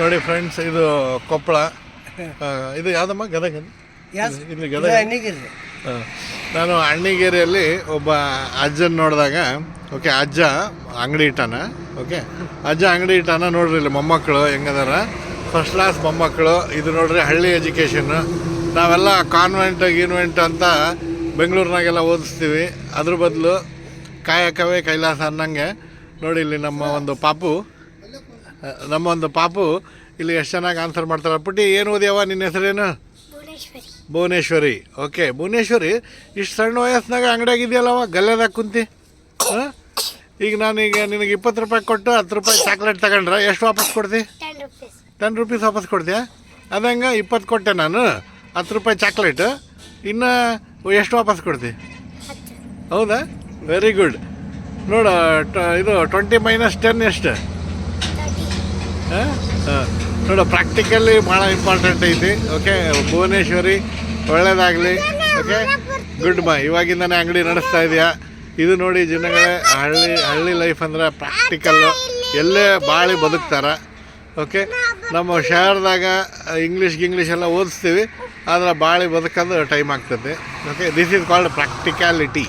ನೋಡಿ ಫ್ರೆಂಡ್ಸ್, ಇದು ಕೊಪ್ಪಳ. ಇದು ಯಾವುದಮ್ಮ? ಗದಗ. ಇಲ್ಲಿ ಗದಗ. ನಾನು ಅಣ್ಣಿಗೇರಿಯಲ್ಲಿ ಒಬ್ಬ ಅಜ್ಜನ ನೋಡಿದಾಗ, ಓಕೆ, ಅಜ್ಜ ಅಂಗಡಿ ಇಟ್ಟಾನ. ಓಕೆ, ಅಜ್ಜ ಅಂಗಡಿ ಇಟ್ಟಾನ. ನೋಡ್ರಿ ಇಲ್ಲಿ ಮೊಮ್ಮಕ್ಕಳು ಹೆಂಗದಾರ, ಫಸ್ಟ್ ಕ್ಲಾಸ್ ಮೊಮ್ಮಕ್ಕಳು. ಇದು ನೋಡ್ರಿ ಹಳ್ಳಿ ಎಜುಕೇಷನ್ನು. ನಾವೆಲ್ಲ ಕಾನ್ವೆಂಟ್ ಅಂತ ಬೆಂಗಳೂರಿನಾಗೆಲ್ಲ ಓದಿಸ್ತೀವಿ. ಅದ್ರ ಬದಲು ಕಾಯಕವೇ ಕೈಲಾಸ ಅನ್ನಂಗೆ ನೋಡಿ ಇಲ್ಲಿ ನಮ್ಮ ಒಂದು ಪಾಪು ಇಲ್ಲಿ ಎಷ್ಟು ಚೆನ್ನಾಗಿ ಆನ್ಸರ್ ಮಾಡ್ತಾರೆ. ಪುಟ್ಟಿ, ಏನು ಓದ್ಯಾವ? ನಿನ್ನ ಹೆಸರೇನು? ಭುವನೇಶ್ವರಿ. ಓಕೆ, ಭುವನೇಶ್ವರಿ, ಇಷ್ಟು ಸಣ್ಣ ವಯಸ್ಸಿನಾಗ ಅಂಗಡಿಯಾಗಿದೆಯಲ್ಲವ, ಗಲ್ಲೆದಾಗ ಕುಂತಿ. ಹಾಂ, ಈಗ ನಾನೀಗ ನಿನಗೆ 20 ರೂಪಾಯಿ ಕೊಟ್ಟು 10 ರೂಪಾಯಿ ಚಾಕ್ಲೇಟ್ ತಗೊಂಡ್ರೆ ಎಷ್ಟು ವಾಪಸ್ ಕೊಡ್ತಿ? 10 ರೂಪೀಸ್ ವಾಪಸ್ ಕೊಡ್ತೀಯಾ? ಅದಂಗೆ 20 ಕೊಟ್ಟೆ ನಾನು, 10 ರೂಪಾಯಿ ಚಾಕ್ಲೇಟ್, ಇನ್ನು ಎಷ್ಟು ವಾಪಸ್ ಕೊಡ್ತಿ? ಹೌದಾ? Very good. ನೋಡು, ಇದು 20 - 10 ಎಷ್ಟು? ಹಾಂ ಹಾಂ. ನೋಡು, ಪ್ರಾಕ್ಟಿಕಲಿ ಭಾಳ ಇಂಪಾರ್ಟೆಂಟ್ ಐತಿ. ಓಕೆ, ಭುವನೇಶ್ವರಿ, ಒಳ್ಳೇದಾಗಲಿ. Okay, good bye. ಇವಾಗಿಂದನೇ ಅಂಗಡಿ ನಡೆಸ್ತಾ ಇದೆಯಾ? ಇದು ನೋಡಿ ಜನಗಳೇ, ಹಳ್ಳಿ ಲೈಫ್ ಅಂದ್ರೆ ಪ್ರಾಕ್ಟಿಕಲ್ಲು. ಎಲ್ಲೇ ಬಾಳಿ ಬದುಕ್ತಾರೆ. ಓಕೆ, ನಮ್ಮ ಶಹರದಾಗ ಇಂಗ್ಲೀಷ್ ಎಲ್ಲ ಓದಿಸ್ತೀವಿ, ಆದರೆ ಬಾಳಿ ಬದುಕೋದು ಟೈಮ್ ಆಗ್ತದೆ. Okay, this is called practicality.